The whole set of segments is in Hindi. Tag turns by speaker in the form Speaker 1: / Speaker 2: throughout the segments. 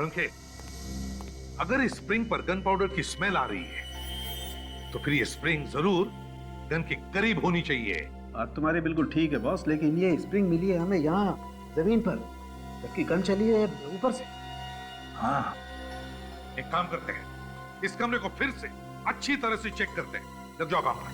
Speaker 1: अंके, अगर इस स्प्रिंग पर गन पाउडर की स्मेल आ रही है तो फिर ये स्प्रिंग जरूर गन के करीब होनी चाहिए।
Speaker 2: बात तुम्हारी बिल्कुल ठीक है बॉस, लेकिन ये स्प्रिंग मिली है हमें यहाँ जमीन पर, जबकि गन चली है ऊपर से।
Speaker 1: हाँ, एक काम करते हैं, इस कमरे को फिर से अच्छी तरह से चेक करते हैं। लग जाओ काम पर।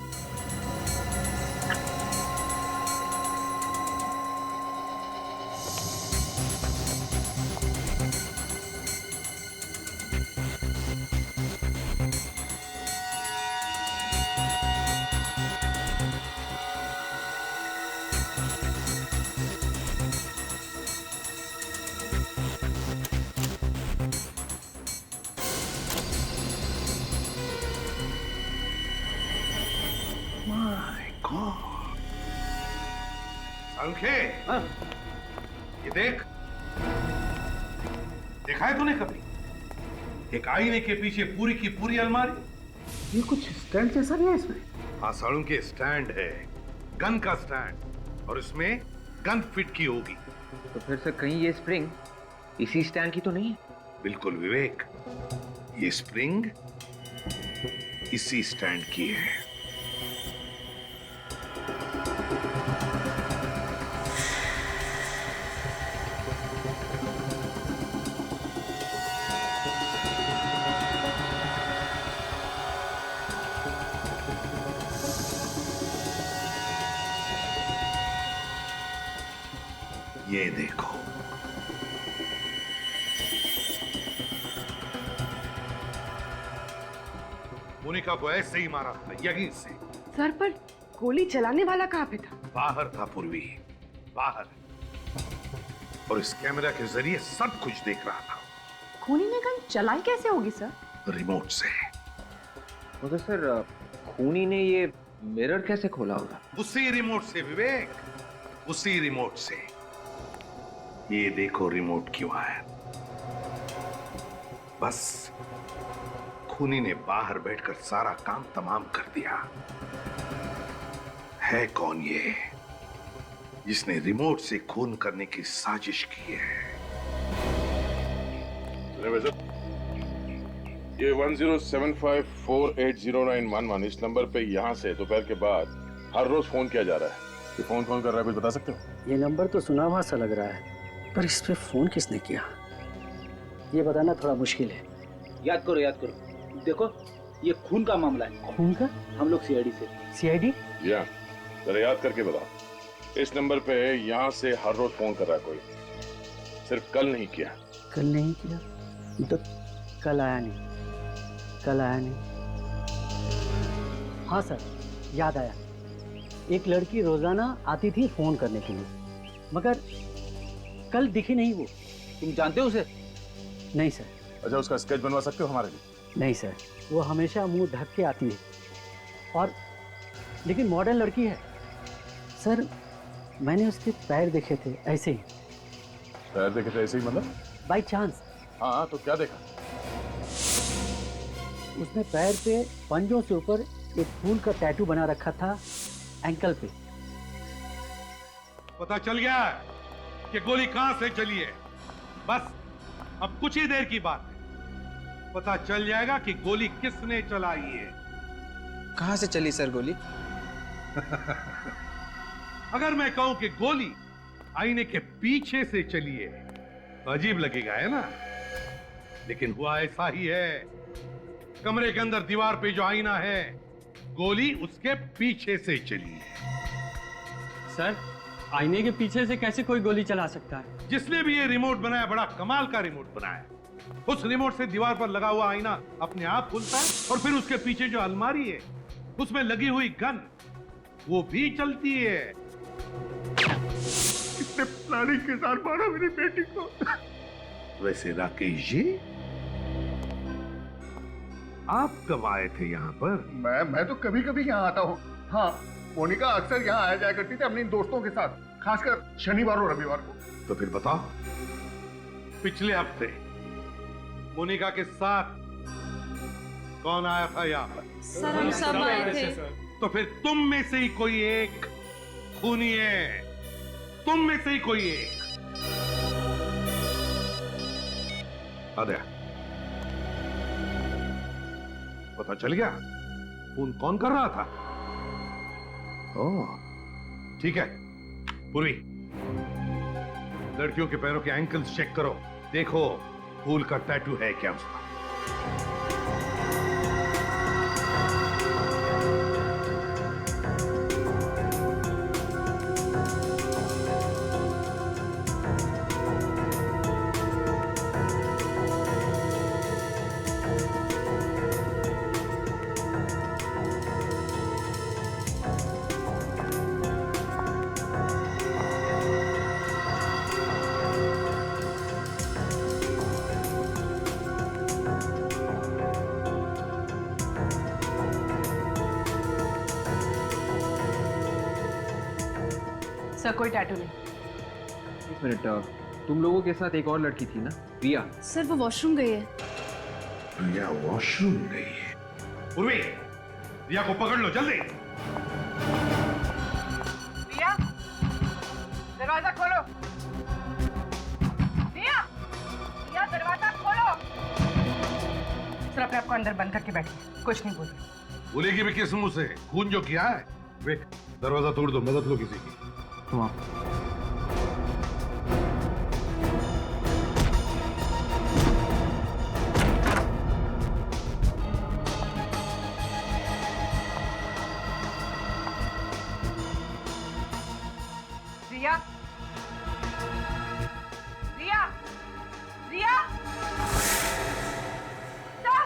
Speaker 1: अंके, ये देख, देखा है तूने कभी एक आईने के पीछे पूरी की पूरी अलमारी?
Speaker 2: ये कुछ स्टैंड जैसा भी है इसमें?
Speaker 1: हाँ, साड़ू के स्टैंड है, गन का स्टैंड, और इसमें गन फिट की होगी।
Speaker 3: तो फिर से कहीं ये स्प्रिंग इसी स्टैंड की तो नहीं है?
Speaker 1: बिल्कुल विवेक, ये स्प्रिंग इसी स्टैंड की है। ये देखो, मोनिका को ऐसे ही मारा था, यहीं से।
Speaker 4: सर, पर गोली चलाने वाला कहाँ पे था?
Speaker 1: बाहर था पूर्वी, बाहर, और इस कैमरा के जरिए सब कुछ देख रहा था।
Speaker 4: खूनी ने गन चलाई कैसे होगी सर?
Speaker 1: रिमोट से।
Speaker 3: तो सर खूनी ने ये मिरर कैसे खोला होगा?
Speaker 1: उसी रिमोट से विवेक, उसी रिमोट से। ये देखो रिमोट की वायर। बस खूनी ने बाहर बैठकर सारा काम तमाम कर दिया। है कौन ये जिसने रिमोट से खून करने की साजिश की है?
Speaker 5: ये 1075480911 इस नंबर पे यहाँ से दोपहर के बाद हर रोज फोन किया जा रहा है। ये फोन कौन कर रहा है, कुछ बता सकते हो?
Speaker 2: ये नंबर तो सुना हुआ सा लग रहा है, पर इस पे फोन किसने किया ये बताना थोड़ा मुश्किल है।
Speaker 6: याद करो, देखो ये खून का मामला है।
Speaker 2: खून का?
Speaker 6: हम लोग सीआईडी से।
Speaker 2: सीआईडी?
Speaker 5: या जरा याद करके बताओ। इस नंबर पे यहाँ से हर रोज फोन कर रहा है कोई, सिर्फ कल नहीं किया।
Speaker 2: कल नहीं किया तो कल आया नहीं, कल आया नहीं। हाँ सर, याद आया। एक लड़की रोजाना आती थी फोन करने के लिए, मगर कल दिखी नहीं वो।
Speaker 6: तुम जानते हो उसे?
Speaker 2: नहीं सर।
Speaker 5: अच्छा, उसका स्केच बनवा सकते हो हमारे लिए?
Speaker 2: नहीं सर, वो हमेशा मुंह ढक के आती है, और लेकिन मॉडर्न लड़की है सर। मैंने उसके पैर देखे थे ऐसे ही।
Speaker 5: पैर देखे थे ऐसे ही मतलब?
Speaker 2: By chance.
Speaker 5: हाँ, तो क्या देखा?
Speaker 2: उसने पैर पे पंजों से ऊपर एक फूल का टैटू बना रखा था एंकल पे।
Speaker 1: पता चल गया कि गोली कहां से चली है। बस अब कुछ ही देर की बात है, पता चल जाएगा कि गोली किसने चलाई है।
Speaker 7: कहां से चली सर गोली?
Speaker 1: अगर मैं कहूं कि गोली आईने के पीछे से चली है तो अजीब लगेगा, है ना? लेकिन हुआ ऐसा ही है। कमरे के अंदर दीवार पे जो आईना है, गोली उसके पीछे से चली है।
Speaker 8: सर, आईने के पीछे से कैसे कोई गोली चला सकता है?
Speaker 1: जिसने भी ये रिमोट बनाया, बड़ा कमाल का रिमोट बनाया। उस रिमोट से दीवार पर लगा हुआ आईना अपने आप खुलता है, और फिर उसके पीछे जो अलमारी है उसमें लगी हुई गन वो भी चलती है। कितने प्लानिंग के साथ मारा मेरी बेटी को। वैसे राकेश जी, आप कब आए थे यहाँ पर?
Speaker 9: मैं तो कभी कभी यहाँ आता हूँ। हाँ, मोनिका अक्सर यहाँ आया जाया करती थी अपने दोस्तों के साथ, खासकर शनिवार और रविवार को।
Speaker 1: तो फिर बताओ, पिछले हफ्ते मोनिका के साथ कौन आया था यहाँ पर?
Speaker 4: सर, हम सब आए थे।
Speaker 1: तो फिर तुम में से ही कोई एक खूनी है, तुम में से ही कोई एक। आद्या, पता चल गया फोन कौन कर रहा था? ओह, ठीक है। पूर्वी, लड़कियों के पैरों के एंकल्स चेक करो, देखो फूल का टैटू है क्या उसका।
Speaker 4: सर कोई टैटू नहीं।
Speaker 3: एक मिनट, तुम लोगों के साथ एक और लड़की थी ना, रिया?
Speaker 4: सर वो वॉशरूम गई है।
Speaker 1: रिया वॉशरूम गई है। पूर्वी, रिया को पकड़ लो जल्दी।
Speaker 4: रिया, दरवाजा खोलो। रिया, रिया दरवाजा खोलो। सर अपने आप को अंदर बंद करके बैठिए, कुछ नहीं बोलिए।
Speaker 1: बोलेगी भी किस मुंह से? खून जो किया है। वे, दरवाजा तोड़ दो, मदद लो किसी की।
Speaker 3: तुम आओ।
Speaker 4: रिया, रिया, रिया, सर।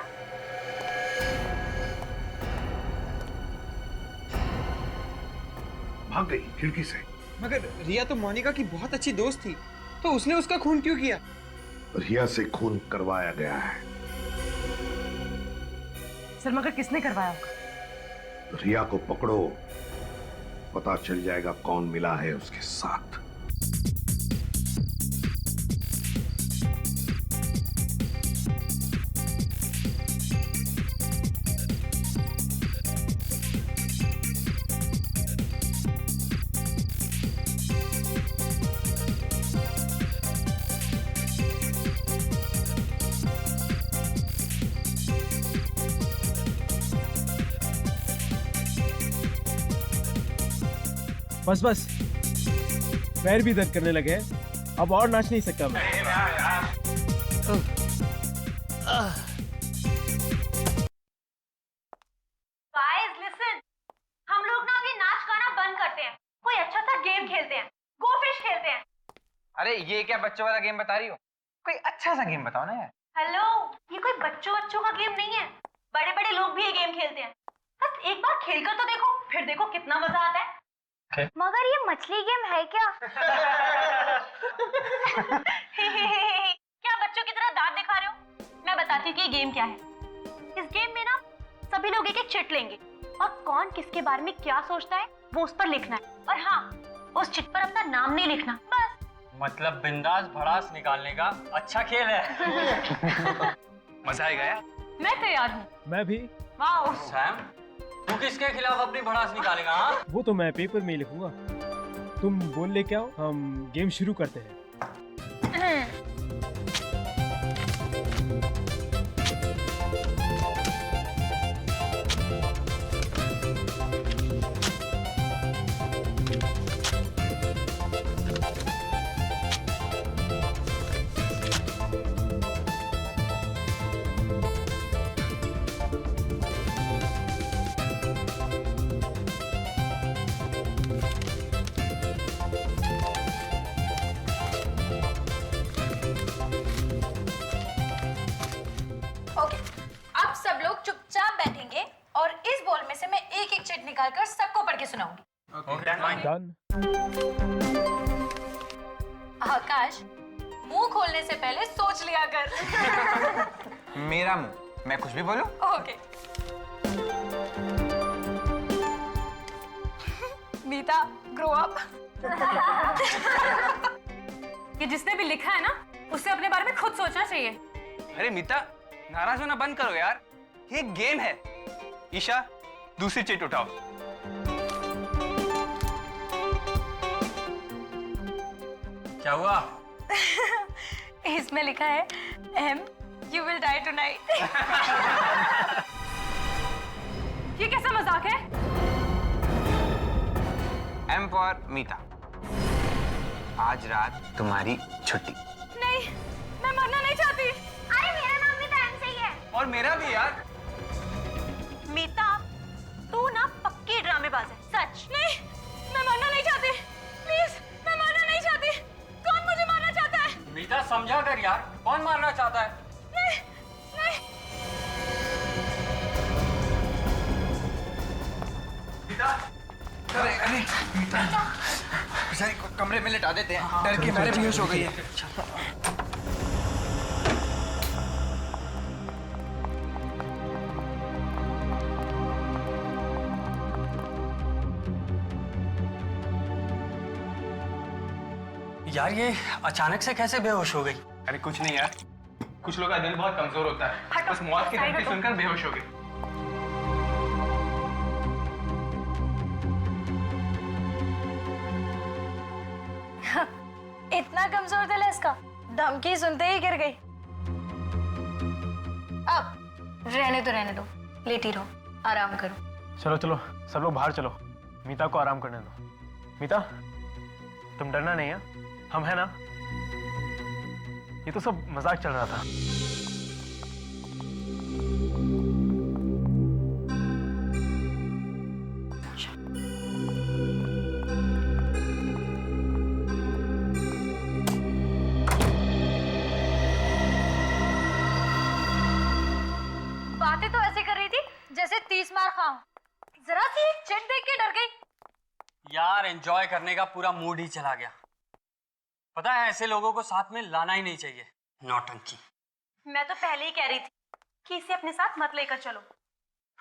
Speaker 1: भाग गई खिड़की से।
Speaker 7: मगर रिया तो मोनिका की बहुत अच्छी दोस्त थी, तो उसने उसका खून क्यों किया?
Speaker 1: रिया से खून करवाया गया है।
Speaker 4: सर मगर किसने करवाया होगा?
Speaker 1: रिया को पकड़ो, पता चल जाएगा कौन मिला है उसके साथ।
Speaker 10: बस बस, पैर भी दर्द करने लगे हैं, अब और नाच नहीं सकता मैं।
Speaker 11: Guys, listen. हम लोग ना अभी नाच गाना बंद करते हैं, कोई अच्छा सा गेम खेलते हैं, गो फिश खेलते हैं।
Speaker 7: अरे ये क्या बच्चों वाला गेम बता रही हो? कोई अच्छा सा गेम बताओ ना यार।
Speaker 11: हेलो, ये कोई बच्चों का गेम नहीं है, बड़े बड़े लोग भी ये गेम खेलते हैं। बस एक बार खेलकर तो देखो, फिर देखो कितना मजा आता है।
Speaker 12: मगर ये मछली गेम है क्या?
Speaker 11: क्या बच्चों की तरह दांत दिखा रहे हो? मैं बताती हूँ कि ये गेम क्या है। इस गेम में ना सभी लोग एक एक चिट लेंगे और कौन किसके बारे में क्या सोचता है वो उस पर लिखना है, और हाँ, उस चिट पर अपना नाम नहीं लिखना, बस।
Speaker 8: मतलब बिंदास भड़ास निकालने का अच्छा खेल है।
Speaker 7: मजा आएगा यार।
Speaker 11: मैं तैयार हूँ।
Speaker 10: मैं भी।
Speaker 11: वाओ
Speaker 8: सैम, तू किसके खिलाफ अपनी भड़ास निकालेगा? हाँ,
Speaker 10: वो तो मैं पेपर में ही लिखूंगा, तुम बोल लेके आओ, हम गेम शुरू करते हैं।
Speaker 11: निकालकर सबको पढ़ के सुनाऊंगी।
Speaker 10: डन।
Speaker 11: आकाश, मुंह खोलने से पहले सोच लिया कर।
Speaker 7: मेरा मुंह, मैं कुछ भी बोलूं?
Speaker 11: ओके। मीता, ग्रो अप। ये जिसने भी लिखा है ना, उससे अपने बारे में खुद सोचना चाहिए।
Speaker 7: अरे मीता, नाराज होना बंद करो यार, ये गेम है। ईशा, दूसरी चिट उठाओ।
Speaker 8: क्या हुआ?
Speaker 11: इसमें लिखा है M You will die tonight.
Speaker 4: ये कैसा मजाक है?
Speaker 7: M फॉर मीता। आज रात तुम्हारी छुट्टी।
Speaker 4: नहीं, मैं मरना नहीं चाहती।
Speaker 12: अरे मेरा नाम भी तो एम से ही है।
Speaker 7: और मेरा भी यार।
Speaker 11: मीता, तू ना पक्की ड्रामेबाज है, सच।
Speaker 4: नहीं, मैं मरना नहीं चाहती। प्लीज, मैं मरना नहीं चाहती। कौन मुझे मारना चाहता है?
Speaker 8: मीता समझा कर यार, कौन मारना चाहता है?
Speaker 4: नहीं, नहीं।
Speaker 7: मीता, अरे अरे मीता, बेचारी को कमरे में लिटा देते हैं। डर के मारे बेहोश हो गई है।
Speaker 8: यार ये अचानक से कैसे बेहोश हो गई?
Speaker 7: अरे कुछ नहीं यार, कुछ लोगों का दिल बहुत कमजोर होता है। बस मौत की धमकी सुनकर बेहोश हो गई।
Speaker 11: इतना कमजोर दिल है इसका, धमकी सुनते ही गिर गई। अब रहने दो, लेटी रहो, आराम करो।
Speaker 10: चलो चलो सब लोग बाहर चलो, मीता को आराम करने दो। मीता, तुम डरना नहीं है, हम है ना। ये तो सब मजाक चल रहा था।
Speaker 11: बातें तो ऐसे कर रही थी जैसे 30 मार खाऊं। जरा सी एक चिट देख के डर गई।
Speaker 8: यार एंजॉय करने का पूरा मूड ही चला गया। पता है ऐसे लोगों को साथ में लाना ही नहीं चाहिए। नौटंकी।
Speaker 11: मैं तो पहले ही कह रही थी कि इसे अपने साथ मत लेकर चलो,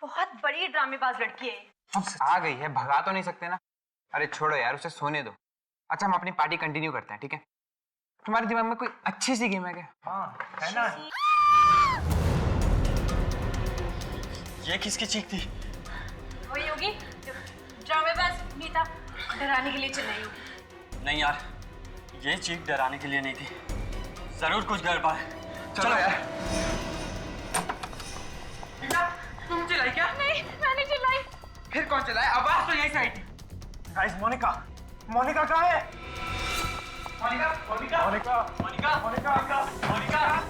Speaker 11: बहुत बड़ी ड्रामेबाज लड़की है।
Speaker 7: आ गई है, भगा तो नहीं सकते ना। अरे छोड़ो यार, उसे सोने दो। अच्छा हम अपनी पार्टी कंटिन्यू करते हैं, ठीक है? तुम्हारे दिमाग में कोई अच्छी सी गेम है क्या?
Speaker 10: हाँ है ना।
Speaker 8: ये किसकी चीख थी?
Speaker 11: वही होगी ड्रामेबाज मीता डराने के लिए चिल्लाई होगी।
Speaker 8: नहीं यार, ये चीख डराने के लिए नहीं थी, जरूर कुछ गड़बड़ है।
Speaker 7: चलो यार।
Speaker 4: तुम चिल्लाई क्या? नहीं, मैंने चिल्लाई।
Speaker 7: फिर कौन चिल्लाए? आवाज तो यही से आई थी।
Speaker 10: गाइस, मोनिका, मोनिका कहाँ है?
Speaker 7: मोनिका, मोनिका,
Speaker 10: मोनिका,
Speaker 7: मोनिका,
Speaker 10: मोनिका,
Speaker 7: मोनिका,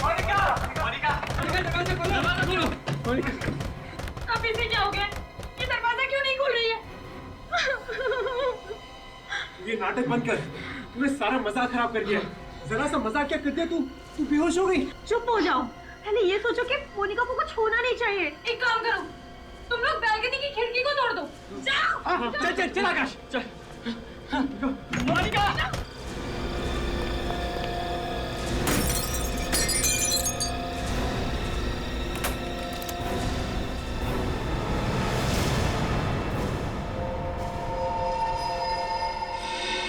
Speaker 7: मोनिका, मोनिका, दरवाजा खोलो, दरवाजा खोलो।
Speaker 10: मोनिका,
Speaker 4: अब इसे क्या हो गया? ये दरवाजा क्यों नहीं खुल रही है?
Speaker 10: ये नाटक बंद कर, तूने सारा मजाक खराब कर दिया। जरा सा मजाक क्या करते तू बेहोश हो गई।
Speaker 4: चुप हो जाओ। पहले ये सोचो कि मोनिका को कुछ होना नहीं चाहिए। एक काम करो, तुम लोग बैल्कनी की खिड़की को तोड़ दो। जाओ।
Speaker 10: चल चल चल आकाश, चल।
Speaker 4: मोनिका।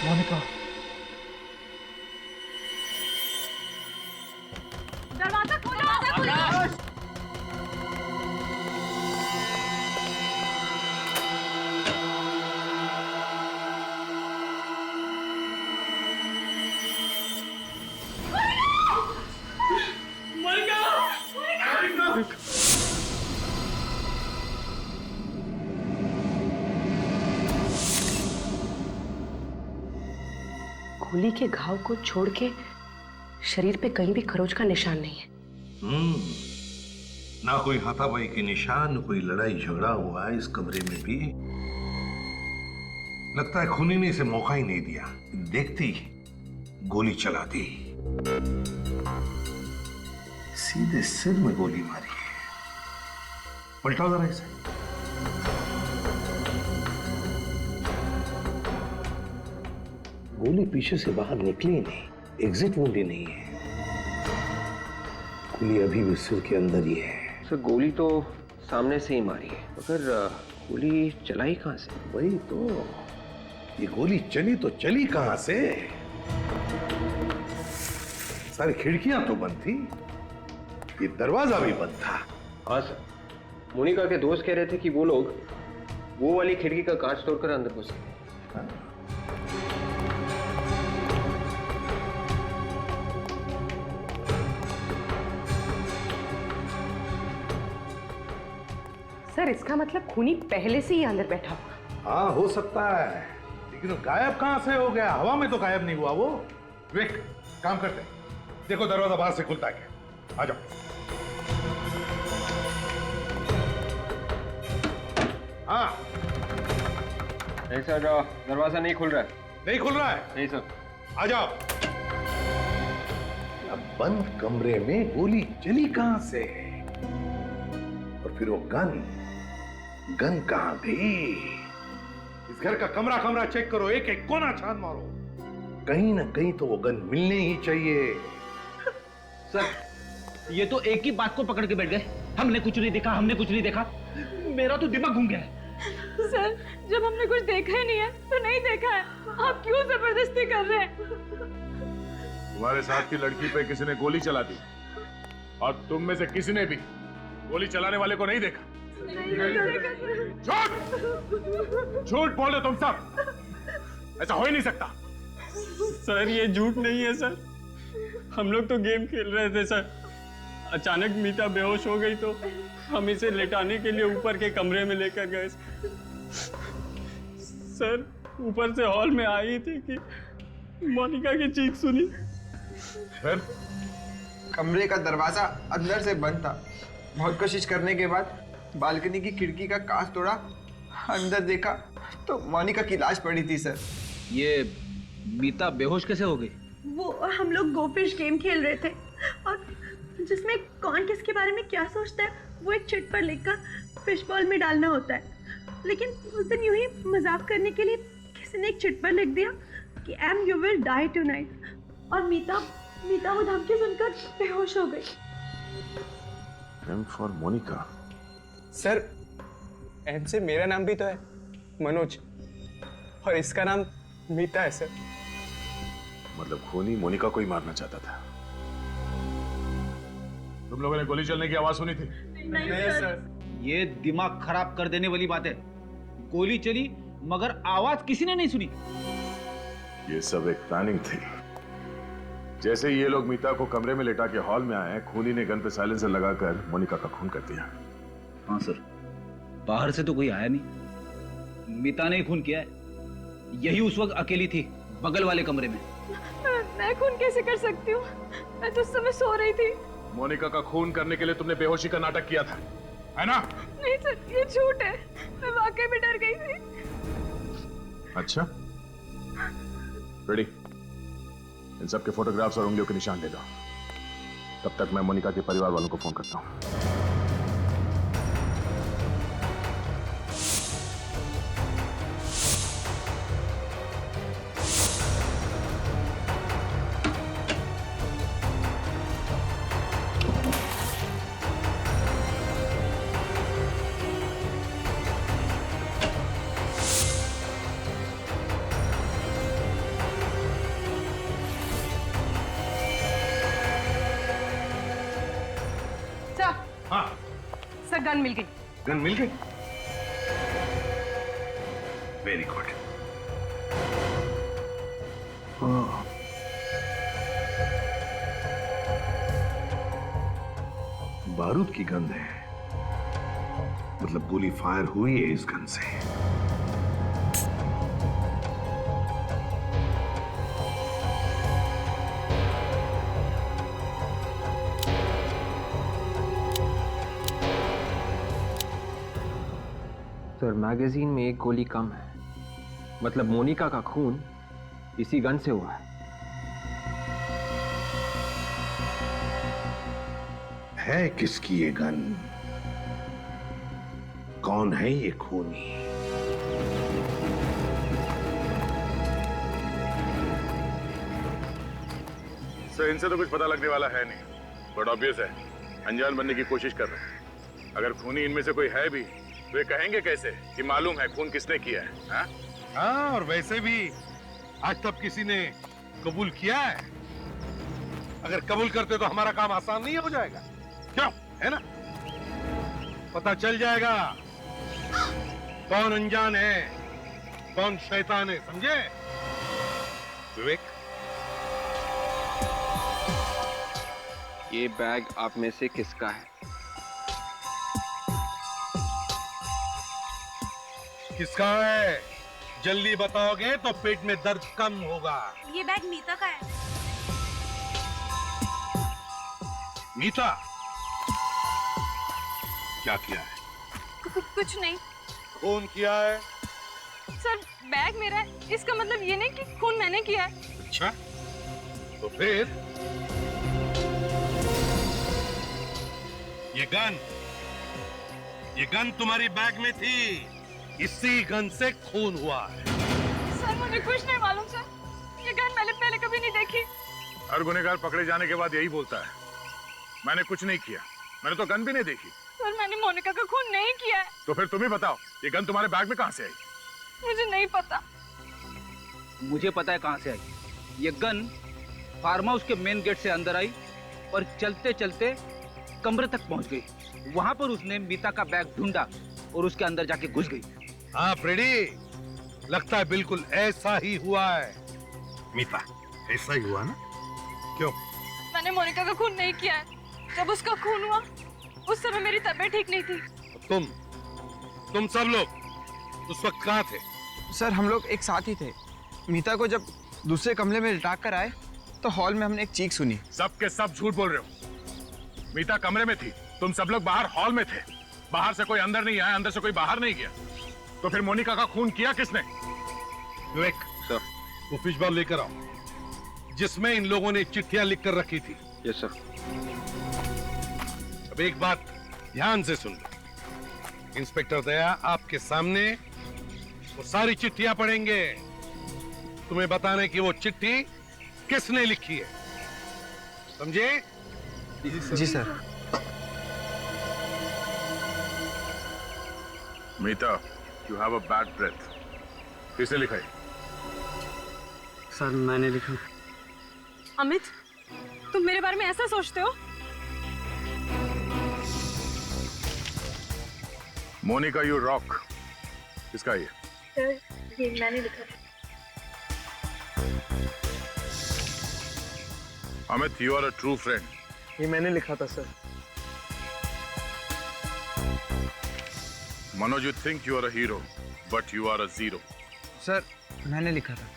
Speaker 10: मोनिका,
Speaker 4: दरवाजा खोलो, दरवाजा खोलो।
Speaker 13: गोली के घाव को छोड़ के शरीर पे कहीं भी खरोच का निशान नहीं है।
Speaker 1: ना कोई हाथापाई के निशान, न कोई लड़ाई झगड़ा हुआ है इस कमरे में भी। लगता है खूनी ने इसे मौका ही नहीं दिया, देखती गोली चला दी। सीधे सिर में गोली मारी है। पलटाओ जरा इसे। गोली पीछे से बाहर निकली नहीं, एग्जिट वुंड ही नहीं है। गोली अभी भी सिर के अंदर ही है।
Speaker 3: सर गोली तो सामने से ही मारी है, मगर गोली चलाई कहां से?
Speaker 1: वही तो, ये गोली चली तो चली कहां से? सारी खिड़कियां तो बंद थी, ये दरवाजा भी बंद था।
Speaker 3: हाँ सर, मोनिका के दोस्त कह रहे थे कि वो लोग वो वाली खिड़की का कांच तोड़कर अंदर घुस गए।
Speaker 13: सर इसका मतलब खूनी पहले से ही अंदर बैठा हुआ।
Speaker 1: हाँ हो सकता है, लेकिन वो गायब कहां से हो गया? हवा में तो गायब नहीं हुआ वो। विवेक काम करते हैं, देखो दरवाजा बाहर से खुलता है क्या। आ जाओ। हाँ
Speaker 3: नहीं सर, दरवाजा नहीं खुल रहा है।
Speaker 1: नहीं खुल रहा है?
Speaker 3: नहीं सर।
Speaker 1: आ जाओ। अब बंद कमरे में गोली चली कहां से? और फिर वो गन कहां गई? इस घर का कमरा कमरा चेक करो, एक एक कोना छान मारो, कहीं ना कहीं तो वो गन मिलने ही चाहिए।
Speaker 6: सर ये तो एक ही बात को पकड़ के बैठ गए, हमने कुछ नहीं देखा, हमने कुछ नहीं देखा। मेरा तो दिमाग घूम गया है।
Speaker 4: सर जब हमने कुछ देखा ही नहीं है तो नहीं देखा है, आप क्यों जबरदस्ती कर रहे हैं?
Speaker 5: तुम्हारे साथ की लड़की पे किसी ने गोली चला दी और तुम में से किसी ने भी गोली चलाने वाले को नहीं देखा। झूठ बोल रहे तुम सब, ऐसा हो ही नहीं सकता।
Speaker 8: सर ये झूठ नहीं है सर, हम लोग तो गेम खेल रहे थे सर। अचानक मीता बेहोश हो गई तो हम इसे लेटाने के लिए ऊपर के कमरे में लेकर गए। सर ऊपर से हॉल में आई थी कि मोनिका की चीख सुनी।
Speaker 5: फिर
Speaker 7: कमरे का दरवाजा अंदर से बंद था। बहुत कोशिश करने के बाद बालकनी की खिड़की का कांच तोड़ा, अंदर देखा तो मोनिका की लाश पड़ी थी सर।
Speaker 6: ये मीता बेहोश कैसे हो गई?
Speaker 4: वो हम लोग गोफिश गेम खेल रहे थे और जिसमें कौन किसके बारे में क्या सोचता है वो एक चिट पर लिखकर फिश बॉल में डालना होता है। लेकिन उस दिन यूं ही मजाक करने के लिए किसी ने एक चिट पर लिख दिया कि M you will die tonight, और मीता वो धमकी सुनकर बेहोश हो गई।
Speaker 5: M for Monica.
Speaker 7: Sir M से मेरा नाम भी तो है, मनोज, और इसका नाम मीता है सर।
Speaker 5: मतलब खूनी मोनिका को ही मारना चाहता था। तुम लोगों ने गोली चलने की आवाज सुनी थी?
Speaker 4: नहीं सर।
Speaker 6: ये दिमाग खराब कर देने वाली बात है। गोली चली मगर आवाज किसी ने नहीं सुनी।
Speaker 5: ये सब एक प्लानिंग थी। जैसे ही ये लोग मीता को कमरे में लेटा के हॉल में आए, खूनी ने गन पे साइलेंसर लगाकर मोनिका का खून कर दिया।
Speaker 6: हाँ सर, बाहर से तो कोई आया नहीं, मीता ने ही खून किया है। यही उस वक्त अकेली थी बगल वाले कमरे में।
Speaker 4: मैं खून कैसे कर सकती हूँ? मैं तो उस समय सो रही थी।
Speaker 5: मोनिका का खून करने के लिए तुमने बेहोशी का नाटक किया था, है ना?
Speaker 4: नहीं सर, ये झूठ है। मैं वाकई में डर गई थी।
Speaker 5: अच्छा, रेडी? इन सब के फोटोग्राफ्स और उंगलियों के निशान ले दो। तब तक मैं मोनिका के परिवार वालों को फोन करता हूँ।
Speaker 13: हाँ सर, गन मिल गई।
Speaker 1: गन मिल गई? Very good. बारूद की गंध है, मतलब गोली फायर हुई है इस गन से।
Speaker 3: सर मैगजीन में एक गोली कम है, मतलब मोनिका का खून इसी गन से हुआ
Speaker 1: है किसकी ये गन? कौन है ये खूनी?
Speaker 5: सर इनसे तो कुछ पता लगने वाला है नहीं, बट ऑब्वियस है अनजान बनने की कोशिश कर रहे हैं। अगर खूनी इनमें से कोई है भी तो ये कहेंगे कैसे कि मालूम है खून किसने किया है? हाँ?
Speaker 1: हाँ, और वैसे भी आज तक किसी ने कबूल किया है? अगर कबूल करते तो हमारा काम आसान नहीं हो जाएगा? क्यों, है ना? पता चल जाएगा कौन अनजान है, कौन शैतान है, समझे? विवेक,
Speaker 3: ये बैग आप में से किसका है?
Speaker 1: किसका है? जल्दी बताओगे तो पेट में दर्द कम होगा।
Speaker 11: ये बैग मीता का है।
Speaker 1: मीता, क्या किया है?
Speaker 11: कुछ नहीं
Speaker 1: खून किया है?
Speaker 11: सर, बैग मेरा है, इसका मतलब ये नहीं कि खून मैंने किया है।
Speaker 1: अच्छा, तो फिर ये गन तुम्हारी बैग में थी, इसी गन से खून हुआ है।
Speaker 11: सर, मुझे कुछ नहीं मालूम सर, ये गन मैंने पहले कभी नहीं देखी।
Speaker 5: हर गुनहगार पकड़े जाने के बाद यही बोलता है, मैंने कुछ नहीं किया, मैंने तो गन भी नहीं देखी।
Speaker 11: सर, मैंने मोनिका का खून नहीं किया है।
Speaker 5: तो फिर तुम ही बताओ, ये गन तुम्हारे बैग में कहां से आई?
Speaker 11: मुझे नहीं पता।
Speaker 6: मुझे पता है कहां से आई। ये गन फार्म हाउस के मेन गेट से अंदर आई और चलते चलते कमरे तक पहुंच गई। वहां पर उसने मीता का बैग ढूंढा और उसके अंदर जाके घुस गई।
Speaker 1: हाँ फ्रेडी, लगता है बिल्कुल ऐसा ही हुआ है। मीता, ऐसा ही हुआ ना? क्यों?
Speaker 11: मैंने मोनिका का खून नहीं किया है। जब उसका खून हुआ उस समय मेरी तबीयत ठीक नहीं थी।
Speaker 1: तुम सब लोग उस वक्त कहाँ थे?
Speaker 7: सर, हम लोग एक साथ ही थे। मीता को जब दूसरे कमरे में लिटा कर आए तो हॉल में हमने एक चीख सुनी।
Speaker 5: सब के सब झूठ बोल रहे हो। मीता कमरे में थी, तुम सब लोग बाहर हॉल में थे। बाहर से कोई अंदर नहीं आया, अंदर से कोई बाहर नहीं गया। तो फिर मोनिका का खून किया किसने?
Speaker 1: विवेक सर, वो फिश बॉल लेकर आओ जिसमें इन लोगों ने चिट्ठियां लिख कर रखी थी।
Speaker 3: Yes sir.
Speaker 1: अब एक बात ध्यान से सुन लो। इंस्पेक्टर दया आपके सामने वो सारी चिट्ठियां पढ़ेंगे। तुम्हें बताने की वो चिट्ठी किसने लिखी है, समझे?
Speaker 7: जी sir.
Speaker 5: Meeta, you have a bad breath. किसने लिखा है?
Speaker 2: सर, मैंने लिखा।
Speaker 11: अमित, तुम मेरे बारे में ऐसा सोचते हो?
Speaker 5: मोनिका यू रॉक, किसका ये?
Speaker 4: सर, ये मैंने लिखा था।
Speaker 5: Amit, you are a true friend.
Speaker 10: ये मैंने लिखा था sir.
Speaker 5: Manoj, you think you are a hero, but you are a zero.
Speaker 7: Sir, मैंने लिखा था।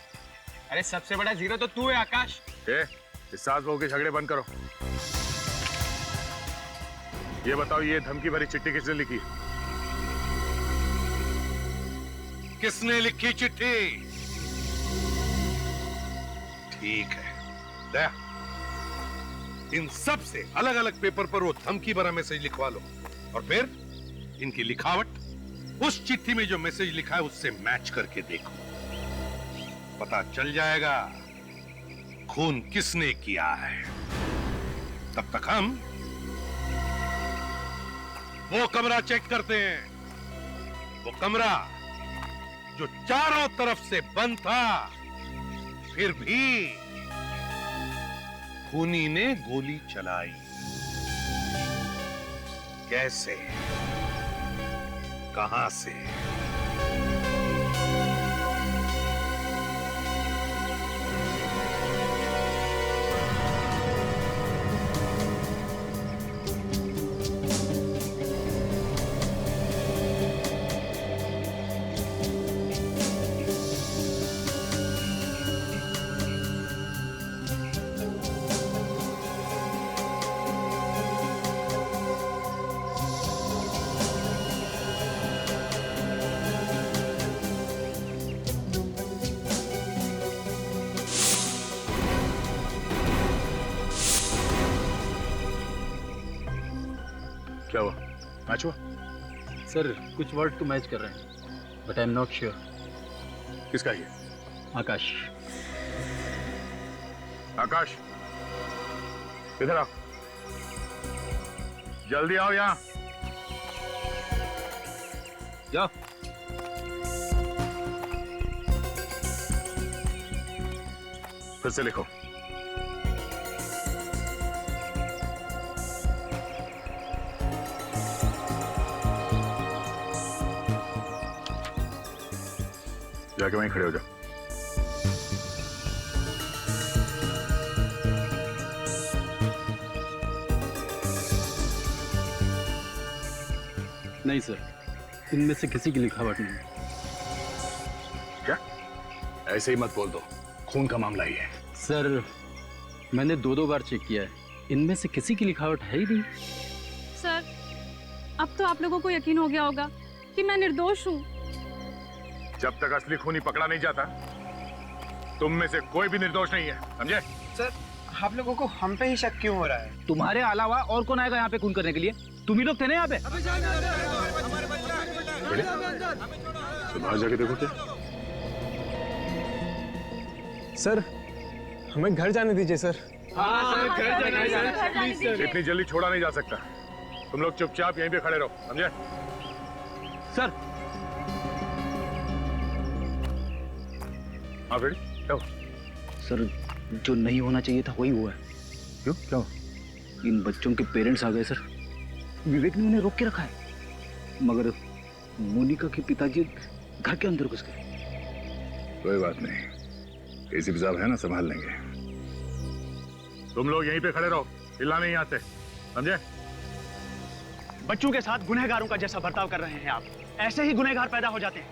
Speaker 8: अरे सबसे बड़ा जीरो तो तू है आकाश।
Speaker 5: इस सास बहू के झगड़े बंद करो। ये बताओ, ये धमकी भरी चिट्ठी किसने लिखी?
Speaker 1: किसने लिखी चिट्ठी? ठीक है दया, इन सब से अलग अलग पेपर पर वो धमकी भरा मैसेज लिखवा लो और फिर इनकी लिखावट उस चिट्ठी में जो मैसेज लिखा है उससे मैच करके देखो। पता चल जाएगा खून किसने किया है। तब तक हम वो कमरा चेक करते हैं, वो कमरा जो चारों तरफ से बंद था, फिर भी खूनी ने गोली चलाई। कैसे, कहां से?
Speaker 5: क्या हुआ? मैच हुआ?
Speaker 2: सर, कुछ वर्ड तो मैच कर रहे हैं, but I am not sure.
Speaker 5: किसका ये?
Speaker 2: आकाश।
Speaker 5: आकाश, इधर आओ, जल्दी आओ यहाँ।
Speaker 6: जाओ।
Speaker 5: फिर से लिखो। जाके वहीं खड़े हो जाओ।
Speaker 2: नहीं सर, इनमें से किसी की लिखावट नहीं।
Speaker 5: ऐसे ही मत बोल दो, खून का मामला ही है।
Speaker 2: सर मैंने 2 बार चेक किया है, इनमें से किसी की लिखावट है ही नहीं।
Speaker 14: सर अब तो आप लोगों को यकीन हो गया होगा कि मैं निर्दोष हूँ।
Speaker 5: जब तक असली खूनी पकड़ा नहीं जाता, तुम में से कोई भी निर्दोष नहीं है, समझे?
Speaker 7: सर आप लोगों को हम पे ही शक क्यों हो रहा है?
Speaker 6: तुम्हारे अलावा और कौन आएगा यहाँ पे खून करने के लिए? तुम ही लोग थे ना यहाँ पे।
Speaker 5: तो बाहर जाके देखो क्या।
Speaker 10: सर हमें घर जाने दीजिए सर।
Speaker 5: इतनी जल्दी छोड़ा नहीं जा सकता। तुम लोग चुपचाप यहीं पे खड़े रहो, समझे?
Speaker 6: सर
Speaker 5: हाँ फ्रेडी, क्या?
Speaker 6: सर जो नहीं होना चाहिए था वही हुआ है।
Speaker 5: क्यों? क्या?
Speaker 6: इन बच्चों के पेरेंट्स आ गए सर। विवेक ने उन्हें रोक के रखा है, मगर मोनिका के पिताजी घर के अंदर घुस गए।
Speaker 5: कोई बात नहीं, एसीपी साहब है ना, संभाल लेंगे। तुम लोग यहीं पे खड़े रहो, हिलना नहीं यहाँ से, समझे?
Speaker 10: बच्चों के साथ गुनहगारों का जैसा बर्ताव कर रहे हैं आप, ऐसे ही गुनहगार पैदा हो जाते हैं।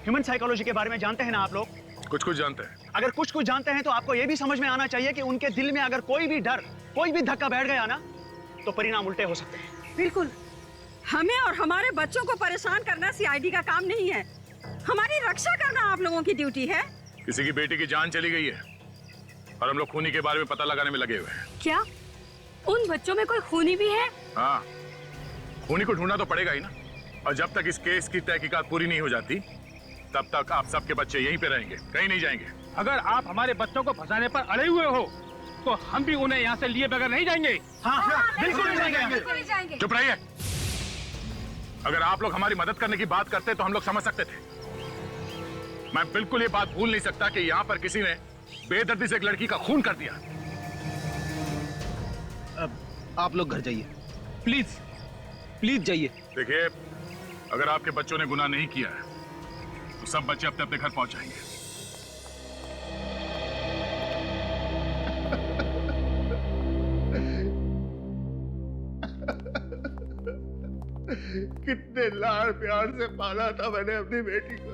Speaker 10: ह्यूमन साइकोलॉजी के बारे में जानते हैं ना आप लोग?
Speaker 5: कुछ कुछ जानते हैं।
Speaker 10: अगर कुछ कुछ जानते हैं तो आपको यह भी समझ में आना चाहिए कि उनके दिल में अगर कोई भी डर, कोई भी धक्का बैठ गया ना, तो परिणाम उल्टे हो सकते हैं।
Speaker 15: बिल्कुल, हमें और हमारे बच्चों को परेशान करना सीआईडी का काम नहीं है। हमारी रक्षा करना आप लोगों की ड्यूटी है।
Speaker 5: किसी की बेटी की जान चली गई है और हम लोग खूनी के बारे में पता लगाने में लगे हुए हैं।
Speaker 15: क्या उन बच्चों में कोई खूनी भी है?
Speaker 5: हाँ, खूनी को ढूंढना तो पड़ेगा ही ना। और जब तक इस केस की तहकीकात पूरी नहीं हो जाती, तब तक आप सबके बच्चे यहीं पे रहेंगे, कहीं नहीं जाएंगे।
Speaker 6: अगर आप हमारे बच्चों को फंसाने पर अड़े हुए हो, तो हम भी उन्हें यहाँ से लिए बगैर नहीं जाएंगे।
Speaker 10: हाँ, बिल्कुल नहीं
Speaker 15: जाएंगे।
Speaker 5: चुप रहिए। अगर आप लोग हमारी मदद करने की बात करते तो हम लोग समझ सकते थे। मैं बिल्कुल ये बात भूल नहीं सकता कि यहाँ पर किसी ने बेदर्दी से एक लड़की का खून कर दिया।
Speaker 6: अब आप लोग घर जाइए, प्लीज प्लीज जाइए।
Speaker 5: देखिए, अगर आपके बच्चों ने गुनाह नहीं किया है तो सब बच्चे अपने अपने घर पहुंच जाएंगे।
Speaker 9: कितने लाड़ प्यार से पाला था मैंने अपनी बेटी को,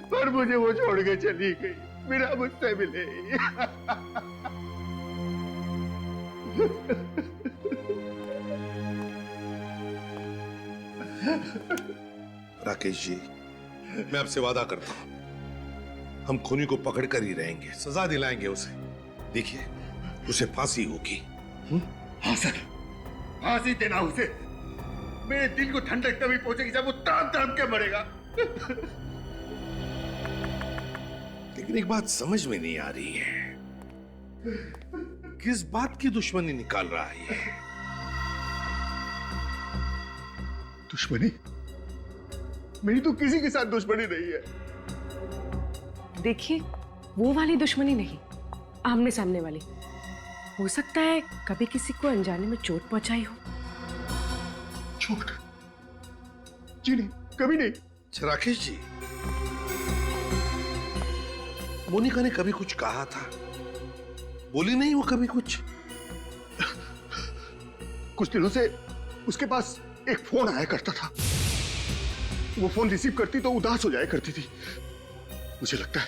Speaker 9: पर मुझे वो छोड़ के चली गई, बिना मुझसे मिले।
Speaker 1: राकेश जी, मैं आपसे वादा करता हूं, हम खूनी को पकड़ कर ही रहेंगे, सजा दिलाएंगे उसे। देखिए, उसे फांसी होगी।
Speaker 9: हाँ सर, फांसी देना उसे। मेरे दिल को ठंडक तभी पहुंचेगी जब वो तड़प तड़प के मरेगा।
Speaker 1: लेकिन एक बात समझ में नहीं आ रही है, किस बात की दुश्मनी निकाल रहा है ये?
Speaker 9: दुश्मनी? मेरी तो किसी के साथ दुश्मनी नहीं है।
Speaker 13: देखिए, वो वाली दुश्मनी नहीं, आमने सामने वाली। हो सकता है कभी किसी को अनजाने में चोट पहुंचाई हो।
Speaker 9: चोट? जी नहीं, कभी नहीं।
Speaker 1: राकेश जी, मोनिका ने कभी कुछ कहा था? बोली नहीं वो कभी कुछ?
Speaker 9: कुछ दिनों से उसके पास एक फोन आया करता था। वो फोन रिसीव करती तो उदास हो जाया करती थी। मुझे लगता है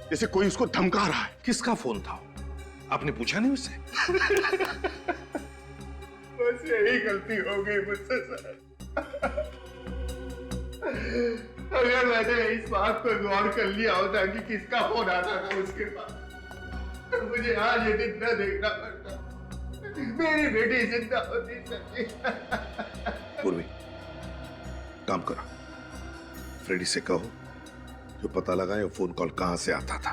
Speaker 9: जैसे कोई उसको धमका रहा है।
Speaker 1: किसका फोन था? आपने पूछा नहीं उससे?
Speaker 9: बस यही गलती हो गई मुझसे सर। अगर मैंने इस बात पर गौर कर लिया होता कि किसका फोन आता था उसके पास, तो मुझे आज ये दिन न देखना पड़ता। मेरी बेटी जिंदा होती सर।
Speaker 1: पूर्वी, काम करो, फ्रेडी से कहो जो पता लगाए वो फोन कॉल कहां से आता था।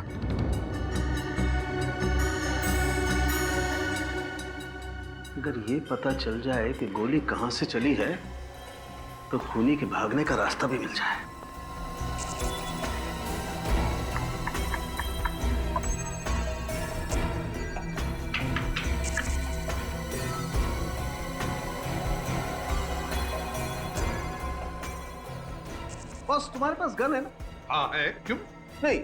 Speaker 2: अगर ये पता चल जाए कि गोली कहां से चली है, तो खूनी के भागने का रास्ता भी मिल जाए।
Speaker 16: बस तुम्हारे पास गन है ना?
Speaker 1: हाँ है, क्यों
Speaker 16: नहीं?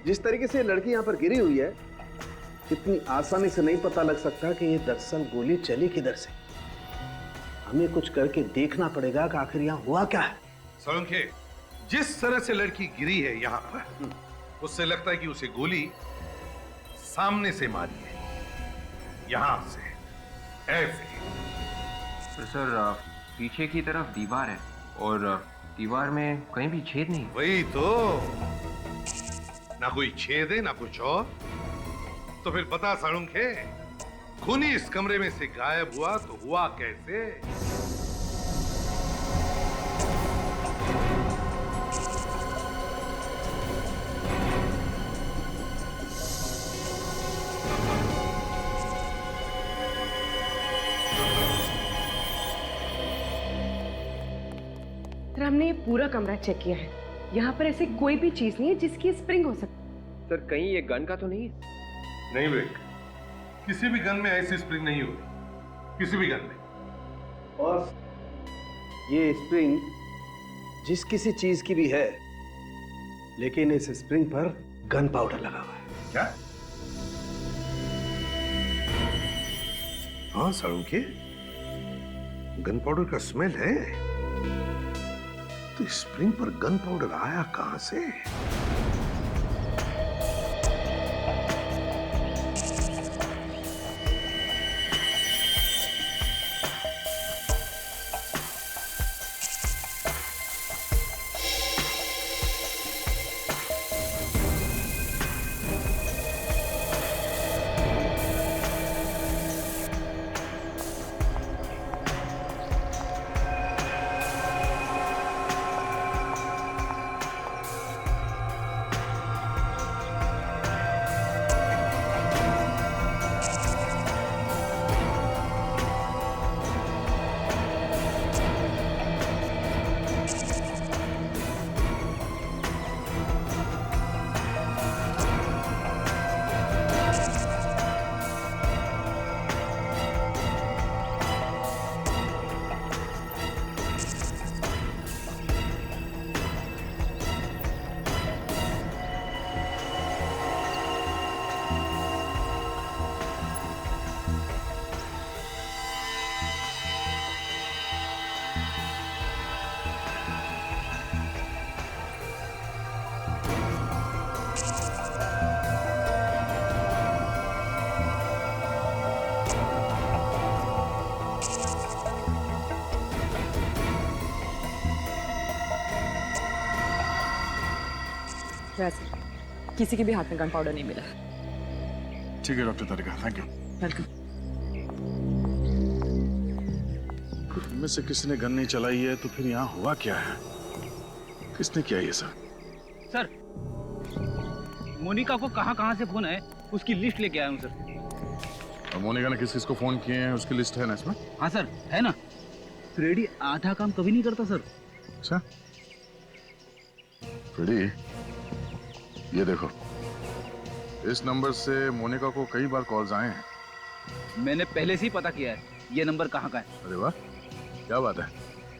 Speaker 16: जिस तरीके से लड़की यहाँ पर गिरी हुई है, इतनी आसानी से नहीं पता लग सकता कि ये दरअसल गोली चली किधर से। हमें कुछ करके देखना पड़ेगा कि आखिर यहाँ हुआ क्या है।
Speaker 1: सोलंकी, जिस तरह से लड़की गिरी है यहाँ पर, उससे लगता है कि उसे गोली सामने से मारी है, यहां से, ऐसे।
Speaker 3: तो सर पीछे की तरफ दीवार है और दीवार में कहीं भी छेद नहीं।
Speaker 1: वही तो, ना कोई छेद है ना कुछ और। तो फिर बता साळुंखे, खूनी इस कमरे में से गायब हुआ तो हुआ कैसे?
Speaker 13: सर हमने ये पूरा कमरा चेक किया है, यहाँ पर ऐसी कोई भी चीज नहीं है जिसकी स्प्रिंग हो सकती।
Speaker 3: सर कहीं ये गन का तो नहीं है?
Speaker 1: नहीं विवेक, किसी भी गन में ऐसी स्प्रिंग नहीं होगी, किसी भी गन में।
Speaker 16: और ये स्प्रिंग जिस किसी चीज की भी है, लेकिन इस स्प्रिंग पर गन पाउडर लगा हुआ है।
Speaker 1: क्या? हाँ साळुंखे, गन पाउडर का स्मेल है। तो स्प्रिंग पर गन पाउडर आया कहां से?
Speaker 17: वैसे किसी के भी हाथ में गन पाउडर नहीं मिला।
Speaker 5: ठीक है doctor Tarika, thank you.
Speaker 17: Welcome.
Speaker 5: इनमें से किसी ने गन नहीं चलाई है तो फिर यहाँ हुआ क्या है? किसने किया ये सब?
Speaker 6: सर मोनिका को कहाँ से फोन है उसकी लिस्ट लेके आया हूँ सर।
Speaker 5: और मोनिका ने किस किस को फोन किए हैं उसकी लिस्ट है ना इसमें?
Speaker 6: हाँ सर है ना। फ्रेडी आधा काम कभी नहीं करता सर।
Speaker 5: अच्छा फ्रेडी, ये देखो, इस नंबर से मोनिका को कई बार कॉल्स आए हैं।
Speaker 6: मैंने पहले से ही पता किया है ये नंबर कहाँ का है।
Speaker 5: अरे वाह, क्या बात है।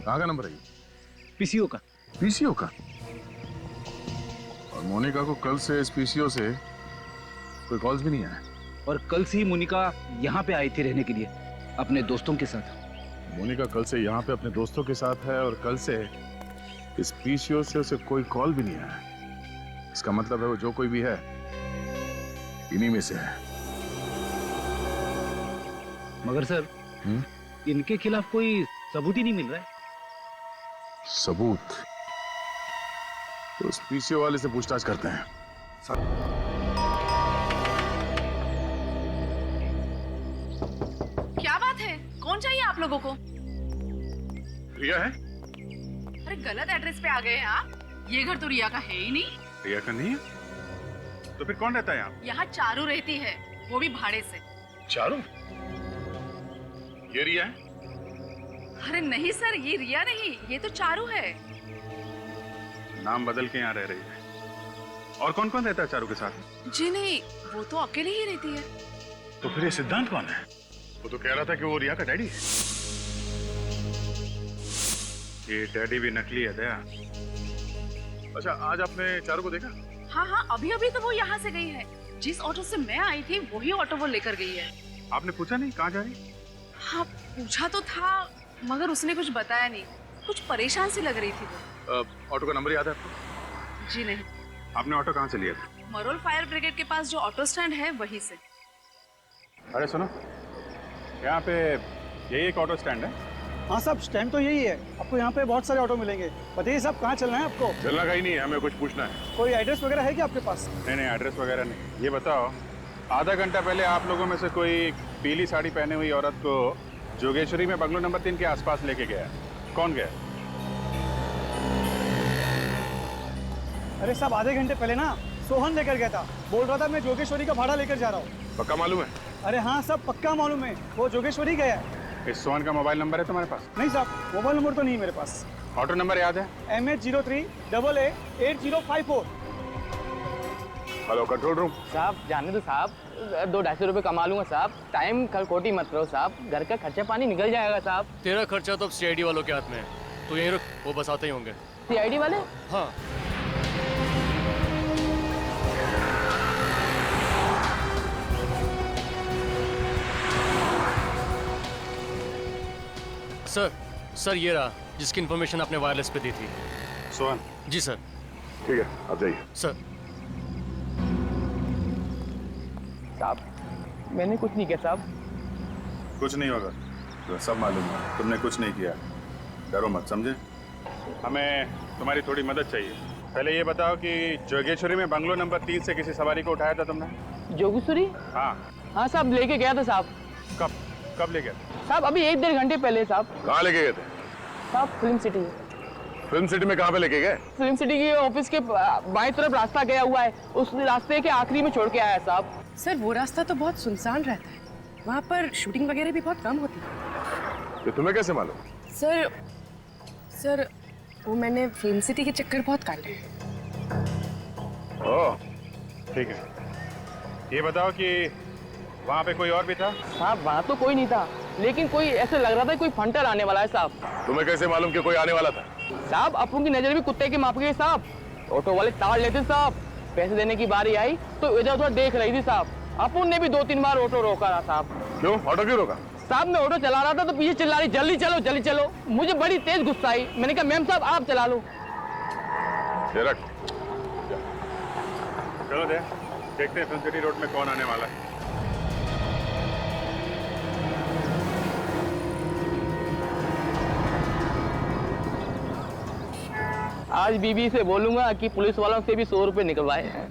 Speaker 5: कहाँ का नंबर है ये?
Speaker 6: पीसीओ का।
Speaker 5: पीसीओ का? और मोनिका को कल से इस पीसीओ से कोई कॉल्स भी नहीं आए।
Speaker 6: और कल से ही मोनिका यहाँ पे आई थी रहने के लिए अपने दोस्तों के साथ।
Speaker 5: मोनिका कल से यहाँ पे अपने दोस्तों के साथ है और कल से इस पीसीओ से उसे कोई कॉल भी नहीं आया। इसका मतलब है वो जो कोई भी है इन्हीं में से है।
Speaker 6: मगर सर इनके खिलाफ कोई सबूत ही नहीं मिल रहा है।
Speaker 5: सबूत? तो उस पीसीओ वाले से पूछताछ करते हैं।
Speaker 17: क्या बात है, कौन चाहिए आप लोगों को?
Speaker 5: रिया है?
Speaker 17: अरे गलत एड्रेस पे आ गए हैं आप। ये घर तो रिया का है ही नहीं।
Speaker 5: रिया का नहीं है? तो फिर कौन रहता है यहाँ?
Speaker 17: यहाँ चारू रहती है, वो भी भाड़े से।
Speaker 5: चारू? ये रिया है?
Speaker 17: अरे नहीं सर, ये रिया नहीं, ये तो चारू है।
Speaker 5: नाम बदल के यहाँ रह रही है। और कौन कौन रहता है चारू के साथ?
Speaker 17: जी नहीं, वो तो अकेले ही रहती है।
Speaker 5: तो फिर ये सिद्धांत कौन है? वो तो कह रहा था कि वो रिया का डैडी है। ये डैडी भी नकली है दया। अच्छा, आज आपने चारू को देखा?
Speaker 17: हाँ, अभी अभी तो वो यहाँ से गई है। जिस ऑटो से मैं आई थी वही ऑटो वो लेकर गई है।
Speaker 5: आपने पूछा नहीं कहाँ जा रही?
Speaker 17: हाँ पूछा तो था, मगर उसने कुछ बताया नहीं। कुछ परेशान सी लग रही थी वो।
Speaker 5: ऑटो का नंबर याद है आपको?
Speaker 17: जी नहीं।
Speaker 5: आपने ऑटो कहाँ से लिया था?
Speaker 17: मरोल फायर ब्रिगेड के पास जो ऑटो स्टैंड है वहीं से।
Speaker 5: अरे सुनो, यहाँ पे यही एक ऑटो स्टैंड है?
Speaker 10: हाँ साहब, स्टैंड तो यही है। आपको यहाँ पे बहुत सारे ऑटो मिलेंगे। बताइए साहब, कहाँ चलना है आपको?
Speaker 5: चलना कहीं नहीं है, हमें कुछ पूछना है।
Speaker 10: कोई एड्रेस वगैरह है क्या आपके पास?
Speaker 5: नहीं नहीं, एड्रेस वगैरह नहीं। ये बताओ, आधा घंटा पहले आप लोगों में से कोई पीली साड़ी पहने हुई औरत को जोगेश्वरी में बंगलो नंबर 3 के आसपास लेके गया, कौन गया?
Speaker 10: अरे साहब, आधे घंटे पहले ना सोहन लेकर गया था। बोल रहा था मैं जोगेश्वरी का भाड़ा लेकर जा रहा हूँ।
Speaker 5: पक्का मालूम है?
Speaker 10: अरे हाँ साहब, पक्का मालूम है। वो जोगेश्वरी गया है।
Speaker 5: इस सोहन का मोबाइल नंबर है तुम्हारे पास?
Speaker 10: नहीं साहब, मोबाइल नंबर तो नहीं मेरे पास।
Speaker 5: ऑटो नंबर याद है?
Speaker 10: MH03AA8054।
Speaker 5: Hello, control room.
Speaker 18: साहब जाने दो साहब, 200-250 रुपये कमा लूंगा साहब। टाइम कल कोटी मत करो साहब, घर का खर्चा पानी निकल जाएगा साहब।
Speaker 19: तेरा खर्चा तो CID वालों के हाथ में है, तो यहीं रुक, वो बस आते ही होंगे।
Speaker 18: CID वाले?
Speaker 19: हाँ। सर ये रहा, जिसकी इन्फॉर्मेशन आपने वायरलेस पे दी थी।
Speaker 5: सोहन?
Speaker 19: जी सर।
Speaker 5: ठीक है, आप जाइए।
Speaker 19: सर।
Speaker 18: साहब मैंने कुछ नहीं किया साहब।
Speaker 5: कुछ नहीं होगा, तो सब मालूम है। तुमने कुछ नहीं किया, डरो मत, समझे? हमें तुम्हारी थोड़ी मदद चाहिए। पहले ये बताओ कि जोगेश्वरी में बंगलो नंबर 3 से किसी सवारी को उठाया था तुमने?
Speaker 18: जोगेश्वरी?
Speaker 5: हाँ।
Speaker 18: हाँ साहब, लेके गया था साहब।
Speaker 5: कब ले गया
Speaker 18: साहब? अभी 1-1.5 घंटे पहले साहब।
Speaker 5: कहाँ लेके गए थे
Speaker 18: साहब? Film city.
Speaker 5: फिल्म सिटी में कहाँ पे लेके गए?
Speaker 18: फिल्म सिटी के ऑफिस के बाएं तरफ रास्ता गया हुआ है, उस रास्ते के आखिरी में छोड़ के आया साहब।
Speaker 13: सर वो रास्ता तो बहुत सुनसान रहता है, वहाँ पर शूटिंग वगैरह भी बहुत कम होती है।
Speaker 5: तो तुम्हें कैसे मालूम?
Speaker 13: सर वो मैंने फिल्म सिटी के चक्कर बहुत काटे हैं।
Speaker 5: ओह, ठीक है। ये बताओ कि वहाँ पे कोई और भी था?
Speaker 18: साहब वहाँ तो कोई नहीं था, लेकिन कोई ऐसे लग रहा था कोई फंटर आने वाला है साहब।
Speaker 5: तुम्हें कैसे मालूम कि कोई आने वाला था?
Speaker 18: साहब अपन की नजर भी कुत्ते के माप गई साहब। ऑटो वाले ताड़ लेते साहब, पैसे देने की बारी आई तो इधर उधर देख रही थी साहब। अपन ने भी 2-3 बार ऑटो रोका रहा साहब।
Speaker 5: क्यों? ऑटो क्यों रोका?
Speaker 18: साहब मैं ऑटो चला रहा था तो पीछे चिल्ला रही जल्दी चलो जल्दी चलो। मुझे बड़ी तेज गुस्सा आई, मैंने कहा मैम साहब आप चला लो।
Speaker 5: चलो देखते हैं फिल्म सिटी रोड में कौन आने वाला है।
Speaker 18: आज बीबी से बोलूंगा कि पुलिस वालों से भी 100 रुपए निकलवाए हैं।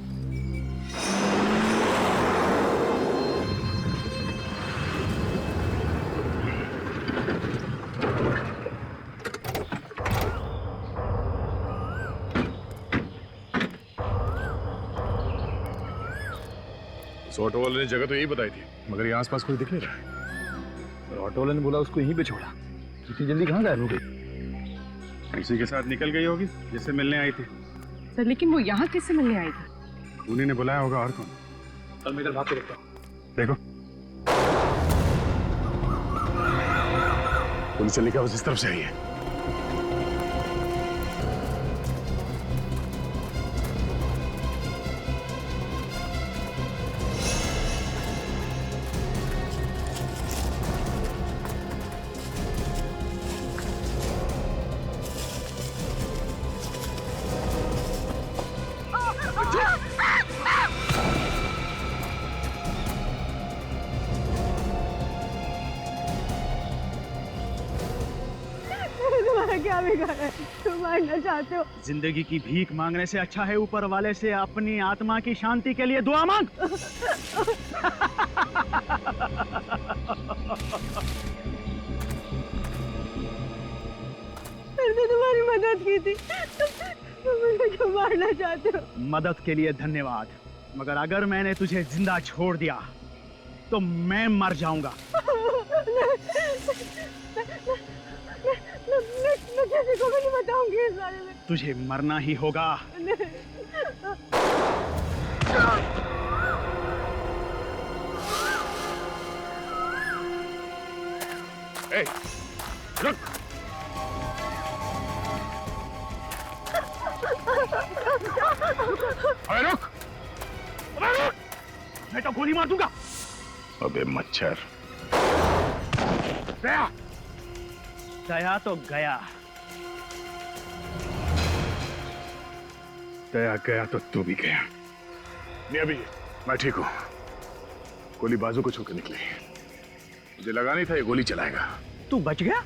Speaker 5: इस ऑटो वाले ने जगह तो यही बताई थी, मगर यहाँ आसपास कोई दिख नहीं रहा।
Speaker 20: ऑटो वाले ने बोला उसको यहीं पे छोड़ा। इतनी जल्दी कहाँ गायब हो गई?
Speaker 5: इसी के साथ निकल गई होगी जिससे मिलने आई थी।
Speaker 13: सर लेकिन वो यहाँ कैसे मिलने आई थी?
Speaker 5: उन्हीं ने बुलाया होगा, और कौन?
Speaker 20: चल मैं इधर भाग के देखता हूँ।
Speaker 5: देखो पुलिस चलने की आवाज इस तरफ से आई है।
Speaker 4: क्या बिगाड़ा है? तुम मारना चाहते हो?
Speaker 10: जिंदगी की भीख मांगने से अच्छा है ऊपर वाले से अपनी आत्मा की शांति के लिए दुआ मांग।
Speaker 4: मैंने तुम्हारी मदद की थी, तुम मुझे क्यों मारना चाहते हो?
Speaker 10: मदद के लिए धन्यवाद, मगर अगर मैंने तुझे जिंदा छोड़ दिया तो मैं मर जाऊंगा।
Speaker 4: मैं किसी को भी नहीं बताऊंगी इस बारे में।
Speaker 10: तुझे मरना ही होगा।
Speaker 5: रुक। अरे रुक,
Speaker 10: मैं तो गोली मार दूंगा।
Speaker 5: अबे मच्छर।
Speaker 10: गया तो गया।
Speaker 5: दया गया तो तू भी गया। नहीं अभी मैं ठीक हूं। गोली बाजू को छू के निकली। मुझे लगा नहीं था ये गोली चलाएगा।
Speaker 10: तू बच गया?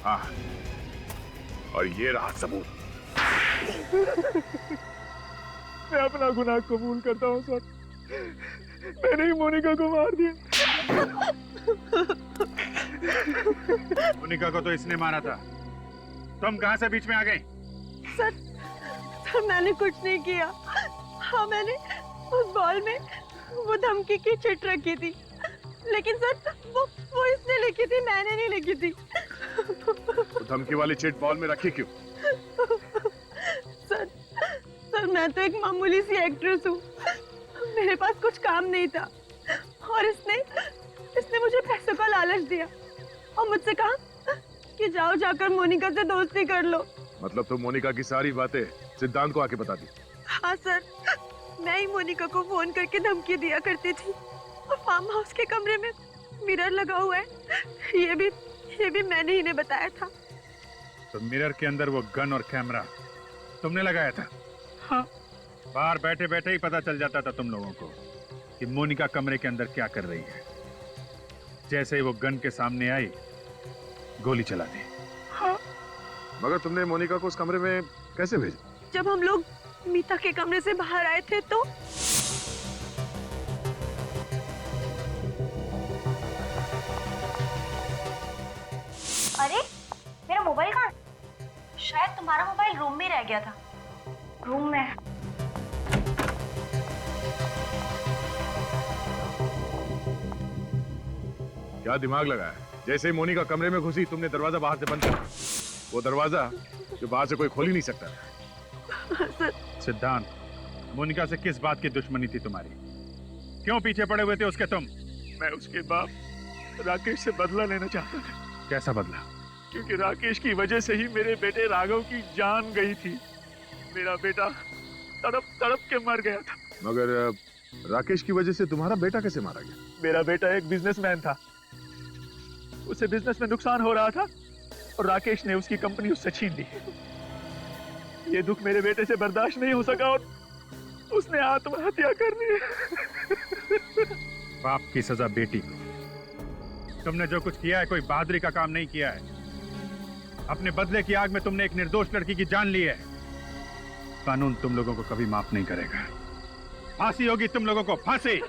Speaker 5: हाँ, और ये रहा सबूत।
Speaker 20: मैं अपना गुनाह कबूल करता हूँ सर। मैंने ही मोनिका को मार दिया।
Speaker 5: मोनिका को तो इसने मारा था। तुम कहां से बीच में आ गई?
Speaker 4: सर मैंने कुछ नहीं किया। हाँ, मैंने उस बॉल में वो धमकी की चिट रखी थी, लेकिन सर वो इसने लिखी थी, मैंने नहीं लिखी थी।
Speaker 5: तो धमकी वाली चिट बॉल में रखी क्यों?
Speaker 4: सर मैं तो एक मामूली सी एक्ट्रेस हूँ। मेरे पास कुछ काम नहीं था और इसने मुझे पैसों का लालच दिया और मुझसे कहा कि जाओ जाकर मोनिका से दोस्ती कर लो।
Speaker 5: मतलब तुम मोनिका की सारी बातें सिद्धांत को आके बता दी?
Speaker 4: हाँ सर, मैं ही मोनिका को फोन करके धमकी दिया करती थी और फार्म हाउस के कमरे में मिरर लगा हुआ है, ये भी मैंने ही ने बताया था।
Speaker 5: तो मिरर के अंदर वो गन और कैमरा तुमने लगाया था?
Speaker 4: हाँ।
Speaker 5: बाहर बैठे बैठे ही पता चल जाता था तुम लोगों को कि मोनिका कमरे के अंदर क्या कर रही है। जैसे ही वो गन के सामने आई, गोली चला दी।
Speaker 4: हाँ।
Speaker 5: मगर तुमने मोनिका को उस कमरे में कैसे भेजा?
Speaker 4: जब हम लोग मीता के कमरे से बाहर आए थे तो
Speaker 11: अरे मेरा मोबाइल कहाँ? शायद तुम्हारा मोबाइल रूम में रह गया था। रूम में।
Speaker 5: क्या दिमाग लगाया? जैसे ही मोनिका कमरे में घुसी तुमने दरवाजा बाहर से बंद कर दिया। वो दरवाजा जो बाहर से कोई खोल ही नहीं सकता। सिद्धांत, मोनिका से किस बात की दुश्मनी थी तुम्हारी? क्यों पीछे पड़े हुए थे उसके तुम?
Speaker 20: मैं उसके बाप राकेश से बदला लेना चाहता था।
Speaker 5: कैसा बदला?
Speaker 20: क्योंकि राकेश की वजह से ही मेरे बेटे राघव की जान गई थी। मेरा बेटा तड़प तड़प के मर गया था।
Speaker 5: मगर राकेश की वजह से तुम्हारा बेटा कैसे मारा गया?
Speaker 20: मेरा बेटा एक बिजनेसमैन था, उसे बिजनेस में नुकसान हो रहा था और राकेश ने उसकी कंपनी उससे छीन ली। ये दुख मेरे बेटे से बर्दाश्त नहीं हो सका और उसने आत्महत्या कर ली।
Speaker 5: बाप की सजा बेटी को। तुमने जो कुछ किया है कोई बहादुरी का काम नहीं किया है। अपने बदले की आग में तुमने एक निर्दोष लड़की की जान ली है। कानून तुम लोगों को कभी माफ नहीं करेगा। फांसी होगी तुम लोगों को, फांसी।